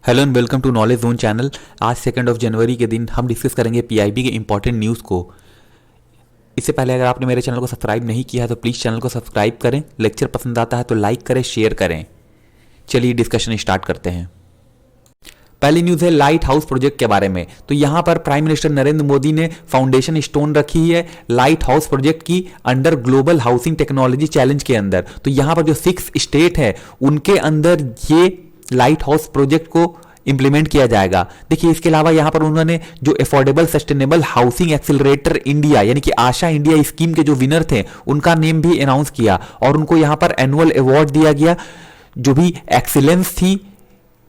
Hello and welcome to knowledge zone channel. आज 2 जनवरी के दिन हम डिस्कस करेंगे पीआईबी के इंपॉर्टेंट न्यूज़ को। इससे पहले अगर आपने मेरे चैनल को सब्सक्राइब नहीं किया है तो प्लीज़ चैनल को सब्सक्राइब करें। लेक्चर पसंद आता है तो लाइक करें, शेयर करें। चलिए डिस्कशन स्टार्ट करते हैं। पहली न्यूज़ है लाइट हाउस प्रोजेक्ट के बारे में। तो यहाँ पर प्राइम मिनिस्टर नरेंद्र मोदी ने फाउंडेशन स्टोन रखी है लाइट हाउस प्रोजेक्ट की under global housing technology challenge के अंदर। तो यहाँ पर जो 6 स्टेट है उनके अंदर ये लाइट हाउस प्रोजेक्ट को इंप्लीमेंट किया जाएगा। देखिए, इसके अलावा यहां पर उन्होंने जो affordable sustainable housing accelerator India यानी कि आशा इंडिया स्कीम के जो विनर थे उनका नेम भी अनाउंस किया और उनको यहां पर एनुअल अवार्ड दिया गया। जो भी एक्सीलेंस थी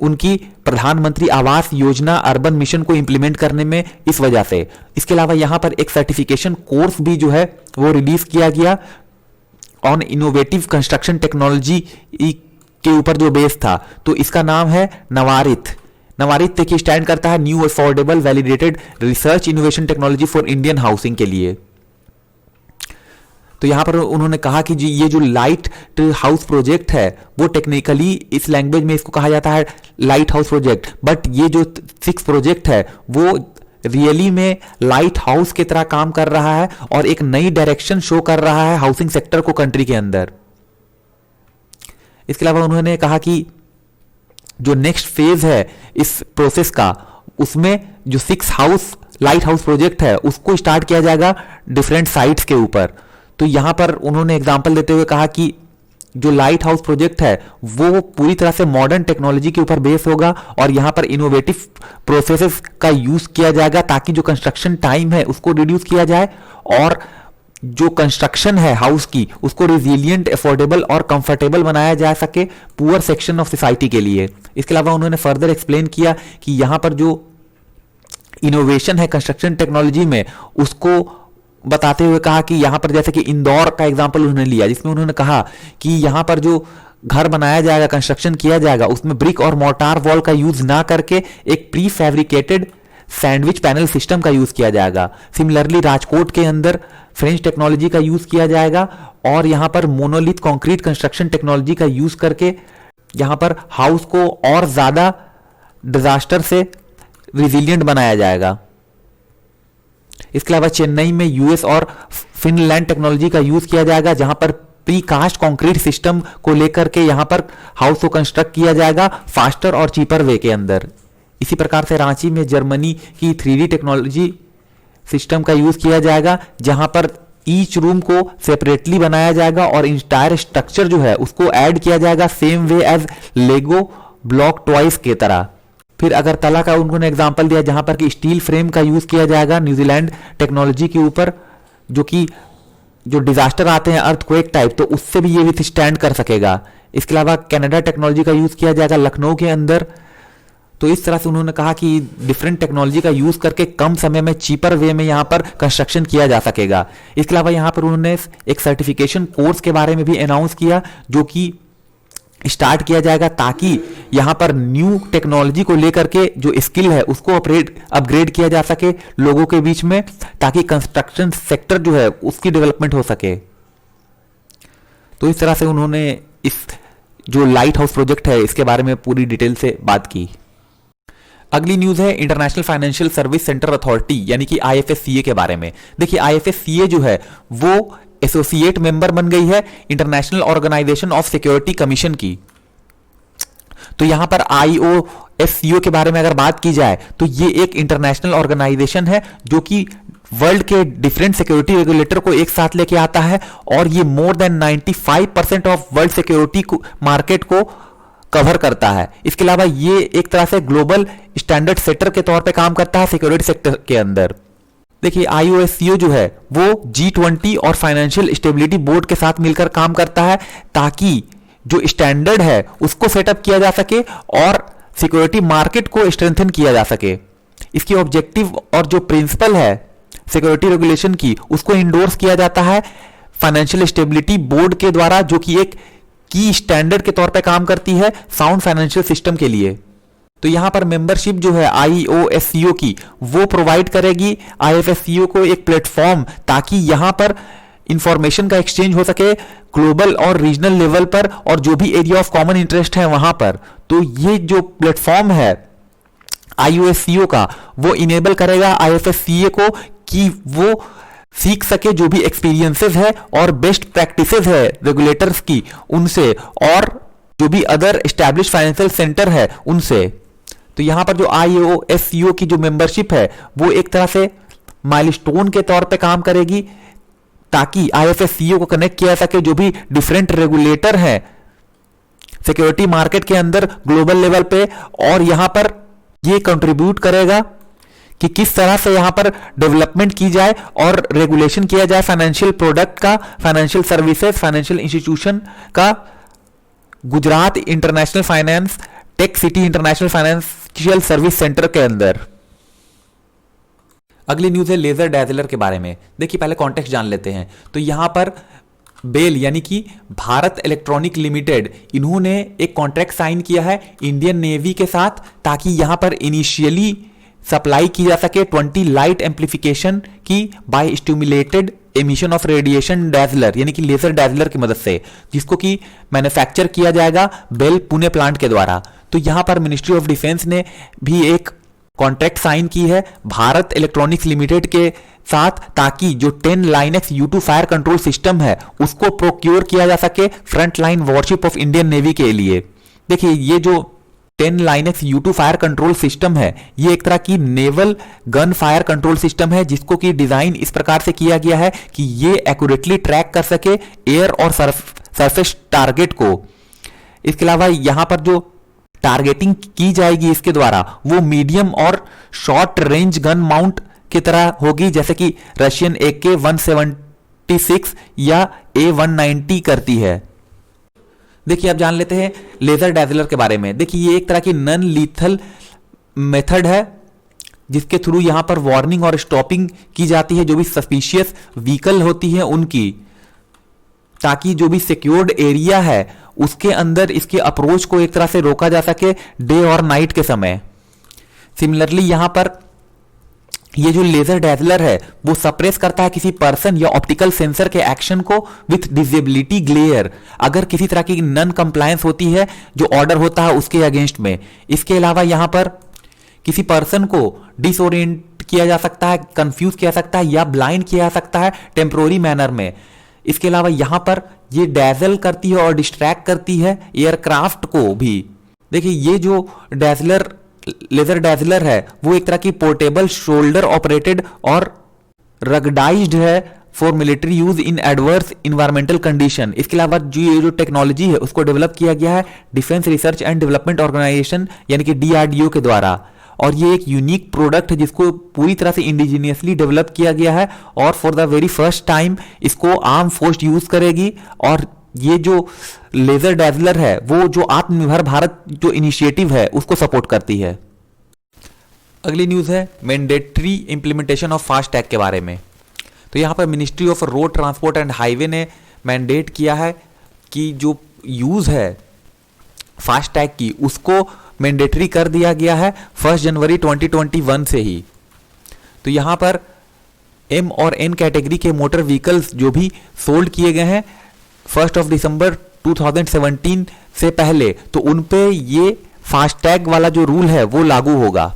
उनकी प्रधानमंत्री आवास योजना अर्बन मिशन को इंप्लीमेंट करने में इस वजह से। इसके अलावा यहां पर एक सर्टिफिकेशन कोर्स भी जो है वो रिलीज किया गया ऑन इनोवेटिव कंस्ट्रक्शन टेक्नोलॉजी के ऊपर जो बेस था। तो इसका नाम है नवारित। नवारित देखिए स्टैंड करता है new affordable validated research innovation technology for Indian housing के लिए। तो यहां पर उन्होंने कहा कि जी ये जो लाइट हाउस प्रोजेक्ट है वो टेक्निकली इस लैंग्वेज में इसको कहा जाता है लाइट हाउस प्रोजेक्ट, बट ये जो 6 प्रोजेक्ट है वो रियली में लाइट हाउस की तरह काम कर रहा है और एक नई डायरेक्शन शो कर रहा है हाउसिंग सेक्टर को कंट्री के अंदर। इसके अलावा उन्होंने कहा कि जो नेक्स्ट फेज है इस प्रोसेस का उसमें जो 6 लाइट हाउस प्रोजेक्ट है उसको स्टार्ट किया जाएगा डिफरेंट साइट्स के ऊपर। तो यहां पर उन्होंने एग्जांपल देते हुए कहा कि जो लाइट हाउस प्रोजेक्ट है वो पूरी तरह से मॉडर्न टेक्नोलॉजी के ऊपर बेस होगा और यहां पर इनोवेटिव प्रोसेसेस का यूज किया जाएगा ताकि जो कंस्ट्रक्शन टाइम है उसको रिड्यूस किया जाए और जो कंस्ट्रक्शन है हाउस की उसको रिजिलियंट, अफोर्डेबल और कंफर्टेबल बनाया जा सके पुअर सेक्शन ऑफ सोसाइटी के लिए। इसके अलावा उन्होंने फर्दर एक्सप्लेन किया कि यहां पर जो इनोवेशन है कंस्ट्रक्शन टेक्नोलॉजी में उसको बताते हुए कहा कि यहां पर जैसे कि इंदौर का एग्जांपल उन्होंने लिया जिसमें उन्होंने कहा कि यहां पर जो घर बनाया जाएगा, कंस्ट्रक्शन किया जाएगा उसमें ब्रिक और मोर्टार वॉल का यूज ना करके एक pre fabricated sandwich panel system का यूज किया जाएगा। सिमिलरली राजकोट के अंदर फ्रेंच टेक्नोलॉजी का यूज किया जाएगा और यहां पर मोनोलिथ कंक्रीट कंस्ट्रक्शन टेक्नोलॉजी का यूज करके यहां पर हाउस को और ज्यादा डिजास्टर से रिजिलियंट बनाया जाएगा। इसके अलावा चेन्नई में यूएस और फिनलैंड टेक्नोलॉजी का यूज किया जाएगा जहां पर प्री कास्ट कंक्रीट सिस्टम को लेकर के यहां पर हाउस को कंस्ट्रक्ट किया जाएगा फास्टर और चीपर वे के अंदर। इसी प्रकार से रांची में जर्मनी की 3D टेक्नोलॉजी सिस्टम का यूज किया जाएगा जहां पर ईच रूम को सेपरेटली बनाया जाएगा और इंटायर स्ट्रक्चर जो है उसको ऐड किया जाएगा सेम वे एज लेगो ब्लॉक टॉयज के तरह। फिर अगरतला का उन्होंने एग्जांपल दिया जहां पर कि स्टील फ्रेम का यूज किया जाएगा न्यूजीलैंड टेक्नोलॉजी के ऊपर जो कि जो डिजास्टर आते हैं अर्थक्वेक टाइप तो उससे भी ये विथस्टैंड कर सकेगा। इसके अलावा कनाडा टेक्नोलॉजी का यूज किया जाएगा लखनऊ के अंदर। तो इस तरह से उन्होंने कहा कि डिफरेंट टेक्नोलॉजी का यूज करके कम समय में चीपर वे में यहां पर कंस्ट्रक्शन किया जा सकेगा। इसके अलावा यहां पर उन्होंने एक सर्टिफिकेशन कोर्स के बारे में भी अनाउंस किया जो कि स्टार्ट किया जाएगा ताकि यहां पर न्यू टेक्नोलॉजी को लेकर के जो स्किल है उसको अपग्रेड किया जा सके लोगों के बीच में ताकि कंस्ट्रक्शन सेक्टर जो है उसकी डेवलपमेंट हो सके। तो इस तरह से उन्होंने इस जो लाइट हाउस प्रोजेक्ट है इसके बारे में पूरी डिटेल से बात की। अगली न्यूज है international financial service centre authority यानी कि IFSCA के बारे में। देखिए IFSCA जो है वो एसोसिएट मेंबर बन गई है international organisation of security commission की। तो यहां पर IOSCO के बारे में अगर बात की जाए तो ये एक इंटरनेशनल ऑर्गेनाइजेशन है जो कि वर्ल्ड के डिफरेंट सिक्योरिटी रेगुलेटर को एक साथ लेके आता है और ये more than 95% of world security market को कवर करता है। इसके अलावा ये एक तरह से ग्लोबल स्टैंडर्ड सेटर के तौर पे काम करता है सिक्योरिटी सेक्टर के अंदर। देखिए IOSCO जो है वो G20 और फाइनेंशियल स्टेबिलिटी बोर्ड के साथ मिलकर काम करता है ताकि जो स्टैंडर्ड है उसको सेटअप किया जा सके और सिक्योरिटी मार्केट को स्ट्रेंथन किया जा सके। इसकी ऑब्जेक्टिव और जो प्रिंसिपल है सिक्योरिटी रेगुलेशन की उसको इंडोर्स किया जाता है फाइनेंशियल स्टेबिलिटी बोर्ड के द्वारा जो कि एक की स्टैंडर्ड के तौर पे काम करती है साउंड फाइनेंशियल सिस्टम के लिए। तो यहां पर मेंबरशिप जो है IOSCO की वो प्रोवाइड करेगी IFSCO को एक प्लेटफॉर्म ताकि यहां पर इंफॉर्मेशन का एक्सचेंज हो सके ग्लोबल और रीजनल लेवल पर और जो भी एरिया ऑफ कॉमन इंटरेस्ट है वहां पर। तो ये जो प्लेटफॉर्म है IOSCO का, वो इनेबल करेगा IFSCA को कि वो सीख सके जो भी एक्सपीरियंसेस है और बेस्ट प्रैक्टिसेस है रेगुलेटर्स की उनसे, और जो भी अदर एस्टैब्लिश फाइनेंशियल सेंटर है उनसे। तो यहां पर जो IOSCO की जो मेंबरशिप है वो एक तरह से माइलस्टोन के तौर पे काम करेगी, ताकि IFSCO को कनेक्ट किया जा सके जो भी डिफरेंट रेगुलेटर हैं सिक्योरिटी मार्केट के अंदर ग्लोबल लेवल पे, और यहां पर ये कंट्रीब्यूट करेगा कि किस तरह से यहां पर डेवलपमेंट की जाए और रेगुलेशन किया जाए फाइनेंशियल प्रोडक्ट का, फाइनेंशियल सर्विसेज, फाइनेंशियल इंस्टीट्यूशन का। Gujarat international finance tech city international financial service centre के अंदर। अगली न्यूज है लेजर डैजलर के बारे में। देखिए पहले कॉन्टेक्स्ट जान लेते हैं। तो यहां पर बेल यानी कि भारत इलेक्ट्रॉनिक लिमिटेड, इन्होंने एक कॉन्ट्रैक्ट साइन किया है इंडियन नेवी के साथ, ताकि यहां पर इनिशियली सप्लाई की जा सके 20 लाइट एम्प्लीफिकेशन की by stimulated emission of radiation dazzler, यानी कि लेजर डैजलर की मदद से, जिसको कि मैन्युफैक्चर किया जाएगा बेल पुणे प्लांट के द्वारा। तो यहां पर मिनिस्ट्री ऑफ डिफेंस ने भी एक कॉन्ट्रैक्ट साइन की है भारत इलेक्ट्रॉनिक्स लिमिटेड के साथ, ताकि जो 10 Linux U2 fire control system है उसको प्रोक्योर किया जा सके front line worship of Indian navy के लिए। देखिए ये जो 10 Linux U2 fire control system है, ये एक तरह की naval gun fire control system है, जिसको कि डिजाइन इस प्रकार से किया गया है कि ये एक्यूरेटली ट्रैक कर सके एयर और सरफेस टारगेट को। इसके अलावा यहां पर जो टारगेटिंग की जाएगी इसके द्वारा वो मीडियम और शॉर्ट रेंज गन माउंट की तरह होगी, जैसे कि रशियन AK-176 या A-190 करती है। देखिए अब जान लेते हैं लेजर डैजलर के बारे में। देखिए ये एक तरह की नॉन लीथल मेथड है, जिसके थ्रू यहां पर वार्निंग और स्टॉपिंग की जाती है जो भी सस्पिशियस व्हीकल होती है उनकी, ताकि जो भी सिक्योर्ड एरिया है उसके अंदर इसके अप्रोच को एक तरह से रोका जा सके डे और नाइट के समय। सिमिलरली यहां पर ये जो लेजर डैजलर है वो सप्रेस करता है किसी पर्सन या ऑप्टिकल सेंसर के एक्शन को विथ डिसेबिलिटी ग्लेयर, अगर किसी तरह की नॉन कंप्लायंस होती है जो ऑर्डर होता है उसके अगेंस्ट में। इसके अलावा यहां पर किसी पर्सन को डिसोरिएंट किया जा सकता है, कंफ्यूज किया जा सकता है या ब्लाइंड किया जा सकता है टेम्पोररी मैनर में। इसके अलावा यहां पर ये डैजल करती है और डिस्ट्रैक्ट करती है एयरक्राफ्ट को भी। देखिए ये जो लेजर डैजलर है वो एक तरह की पोर्टेबल शोल्डर ऑपरेटेड और रगडाइज्ड है for military use in adverse environmental condition. इसके अलावा जो ये जो टेक्नोलॉजी है उसको डेवलप किया गया है defence research and development organisation यानी कि DRDO के द्वारा, और ये एक यूनिक प्रोडक्ट है जिसको पूरी तरह से इंडिजीनियसली डेवलप किया गया है और for the very first time इसको आर्म फोर्स यूज करेगी। और ये जो लेजर डैजलर है वो जो आत्मनिर्भर भारत जो इनिशिएटिव है उसको सपोर्ट करती है। अगली न्यूज है मैंडेटरी इंप्लीमेंटेशन ऑफ फास्टैग के बारे में। तो यहां पर ministry of road transport and highway ने मैंडेट किया है कि जो यूज है फास्टैग की उसको मैंडेटरी कर दिया गया है 1 जनवरी 2021 से ही। तो यहां पर M और N कैटेगरी के मोटर व्हीकल्स जो भी सोल्ड किए गए हैं 1 दिसंबर 2017 से पहले, तो उन पे ये फास्टैग वाला जो रूल है वो लागू होगा।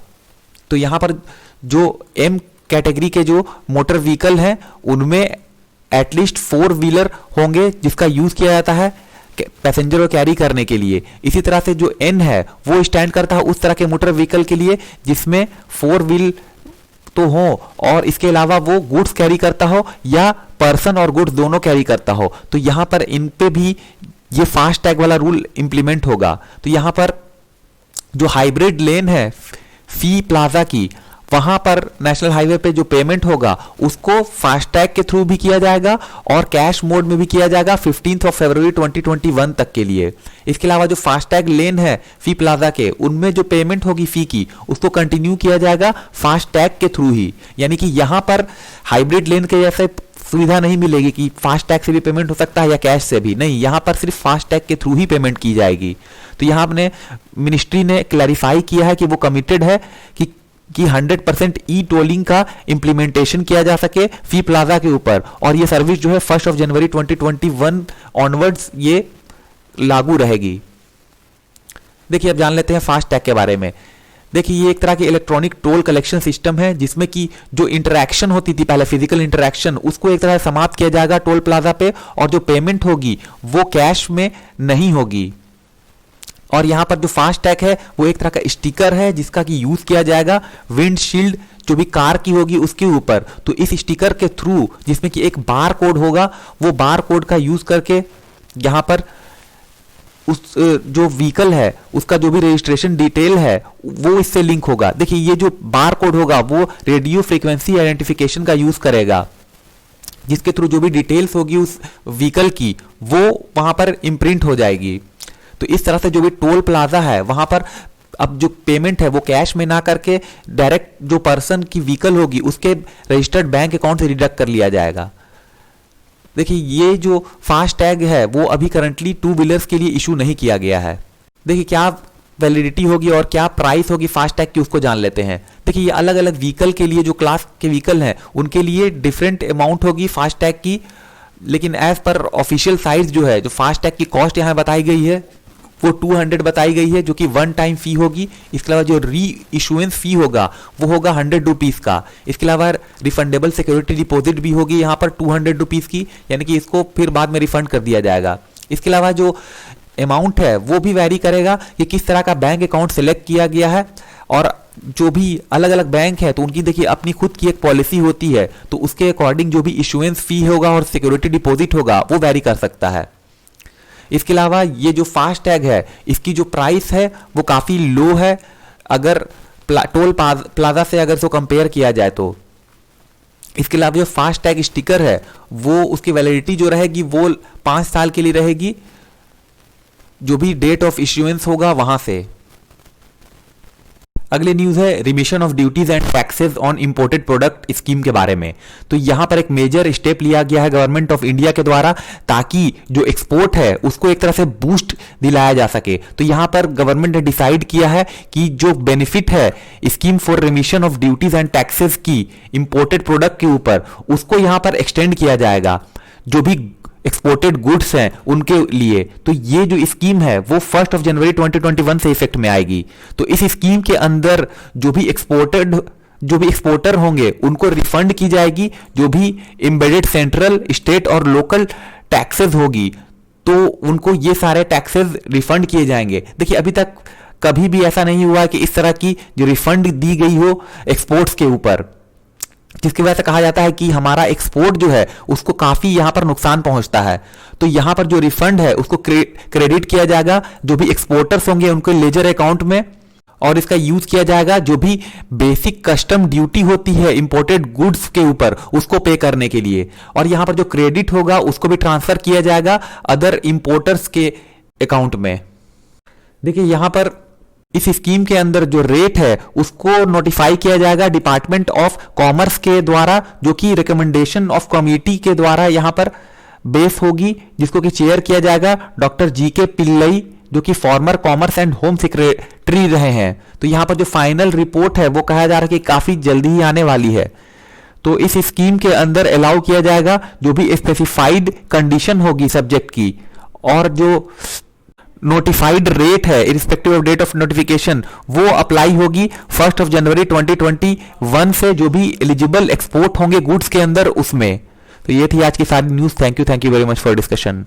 तो यहां पर जो M कैटेगरी के जो मोटर व्हीकल हैं उनमें एटलीस्ट 4 व्हीलर होंगे जिसका यूज किया जाता है पैसेंजर को कैरी करने के लिए। इसी तरह से जो N है वो स्टैंड करता है उस तरह के मोटर व्हीकल के लिए जिसमें 4 व्हील तो हो और इसके अलावा वो गुड्स कैरी करता हो या पर्सन और गुड्स दोनों कैरी करता हो। तो यहां पर इन पे भी ये फास्ट टैग वाला रूल इंप्लीमेंट होगा। तो यहां पर जो हाइब्रिड लेन है फी प्लाजा की, वहां पर नेशनल हाईवे पे जो पेमेंट होगा उसको फास्टैग के थ्रू भी किया जाएगा और कैश मोड में भी किया जाएगा 15 फरवरी 2021 तक के लिए। इसके अलावा जो फास्टैग लेन है फी प्लाजा के, उनमें जो पेमेंट होगी फी की उसको कंटिन्यू किया जाएगा फास्टैग के थ्रू ही। यानी कि यहां पर हाइब्रिड लेन के जैसे सुविधा नहीं मिलेगी कि फास्टैग से भी पेमेंट हो सकता है या कैश से भी, नहीं, यहां पर सिर्फ फास्टैग के थ्रू ही पेमेंट की जाएगी। तो यहां अपने मिनिस्ट्री ने क्लैरिफाई किया है कि वो कमिटेड है कि 100% ई टोलिंग का इंप्लीमेंटेशन किया जा सके फी प्लाजा के ऊपर, और ये सर्विस जो है 1 जनवरी 2021 ऑनवर्ड्स ये लागू रहेगी। देखिए अब जान लेते हैं फास्ट टैग के बारे में। देखिए ये एक तरह की इलेक्ट्रॉनिक टोल कलेक्शन सिस्टम है जिसमें कि जो इंटरैक्शन होती थी पहले फिजिकल इंटरैक्शन, उसको एक तरह से समाप्त किया जाएगा टोल प्लाजा पे, और जो पेमेंट होगी वो कैश में नहीं होगी। और यहाँ पर जो फास्ट टैग है वो एक तरह का स्टिकर है जिसका कि यूज किया जाएगा विंडशील्ड जो भी कार की होगी उसके ऊपर। तो इस स्टिकर के थ्रू जिसमें कि एक बार कोड होगा, वो बार कोड का यूज करके यहाँ पर उस जो व्हीकल है उसका जो भी रजिस्ट्रेशन डिटेल है वो इससे लिंक होगा। देखिए ये जो बार कोड होगा वो रेडियो फ्रीक्वेंसी आइडेंटिफिकेशन का यूज करेगा, जिसके थ्रू जो भी डिटेल्स होगी उस व्हीकल की वो वहां पर इम्प्रिंट हो जाएगी। तो इस तरह से जो भी टोल प्लाजा है वहां पर अब जो पेमेंट है वो कैश में ना करके डायरेक्ट जो पर्सन की व्हीकल होगी उसके रजिस्टर्ड बैंक अकाउंट से डिडक्ट कर लिया जाएगा। देखिए ये जो फास्ट टैग है वो अभी करंटली टू व्हीलर्स के लिए इशू नहीं किया गया है। देखिए क्या वैलिडिटी होगी और क्या प्राइस होगी फास्ट टैग की उसको जान लेते हैं। देखिए ये अलग अलग व्हीकल के लिए जो क्लास के व्हीकल हैं उनके लिए डिफरेंट अमाउंट होगी फास्ट टैग की, लेकिन एज पर ऑफिशियल साइट जो है जो फास्ट टैग की कॉस्ट यहाँ बताई गई है वो 200 बताई गई है, जो कि वन टाइम फी होगी। इसके अलावा जो री इशुएंस फी होगा वो होगा 100 रुपीज का। इसके अलावा रिफंडेबल सिक्योरिटी डिपॉजिट भी होगी यहाँ पर 200 रुपीज की, यानी कि इसको फिर बाद में रिफंड कर दिया जाएगा। इसके अलावा जो अमाउंट है वो भी वैरी करेगा कि किस तरह का बैंक अकाउंट सेलेक्ट किया गया है, और जो भी अलग अलग बैंक है तो उनकी देखिए अपनी खुद की एक पॉलिसी होती है, तो उसके अकॉर्डिंग जो भी इशुएंस फी होगा और सिक्योरिटी डिपॉजिट होगा वो वैरी कर सकता है। इसके अलावा ये जो फास्ट टैग है इसकी जो प्राइस है वो काफ़ी लो है अगर टोल प्लाजा से अगर इसको कंपेयर किया जाए तो। इसके अलावा जो फास्ट टैग स्टिकर है वो उसकी वैलिडिटी जो रहेगी वो 5 साल के लिए रहेगी, जो भी डेट ऑफ इश्यूएंस होगा वहां से। अगली न्यूज है remission of duties and taxes on imported product scheme के बारे में। तो यहां पर एक मेजर स्टेप लिया गया है गवर्नमेंट ऑफ इंडिया के द्वारा, ताकि जो एक्सपोर्ट है उसको एक तरह से बूस्ट दिलाया जा सके। तो यहां पर गवर्नमेंट ने डिसाइड किया है कि जो बेनिफिट है scheme for remission of duties and taxes की इंपोर्टेड प्रोडक्ट के ऊपर उसको यहां पर एक्सटेंड किया जाएगा जो भी एक्सपोर्टेड गुड्स हैं उनके लिए। तो ये जो स्कीम है वो 1 जनवरी 2021 से इफेक्ट में आएगी। तो इस स्कीम के अंदर जो भी एक्सपोर्टर होंगे उनको रिफंड की जाएगी जो भी एम्बेडेड सेंट्रल, स्टेट और लोकल टैक्सेस होगी, तो उनको ये सारे टैक्सेस रिफंड किए जाएंगे। देखिए अभी तक कभी भी ऐसा नहीं हुआ कि इस तरह की जो रिफंड दी गई हो एक्सपोर्ट्स के ऊपर, जिसकी वजह से कहा जाता है कि हमारा एक्सपोर्ट जो है उसको काफी यहां पर नुकसान पहुंचता है। तो यहां पर जो रिफंड है उसको क्रेडिट किया जाएगा जो भी एक्सपोर्टर्स होंगे उनके लेजर अकाउंट में, और इसका यूज किया जाएगा जो भी बेसिक कस्टम ड्यूटी होती है इंपोर्टेड गुड्स के ऊपर उसको पे करने के लिए, और यहां पर जो क्रेडिट होगा उसको भी ट्रांसफर किया जाएगा अदर इंपोर्टर्स के अकाउंट में। देखिए यहां पर इस स्कीम के अंदर जो रेट है उसको नोटिफाई किया जाएगा डिपार्टमेंट ऑफ कॉमर्स के द्वारा, जो कि रिकमेंडेशन ऑफ कमिटी के द्वारा यहां पर बेस होगी, जिसको कि चेयर किया जाएगा डॉक्टर GK पिल्लई, जो कि farmer commerce and home secretary रहे हैं। तो यहां पर जो फाइनल रिपोर्ट है वो कहा जा रहा है कि काफी जल्दी ही आने वाली है। तो इस स्कीम के अंदर अलाउ किया जाएगा जो भी स्पेसिफाइड कंडीशन होगी सब्जेक्ट की, और जो नोटिफाइड रेट है irrespective of date of notification वो अप्लाई होगी 1 जनवरी 2021 से जो भी एलिजिबल एक्सपोर्ट होंगे गुड्स के अंदर उसमें। तो ये थी आज की सारी news. Thank you very much for discussion.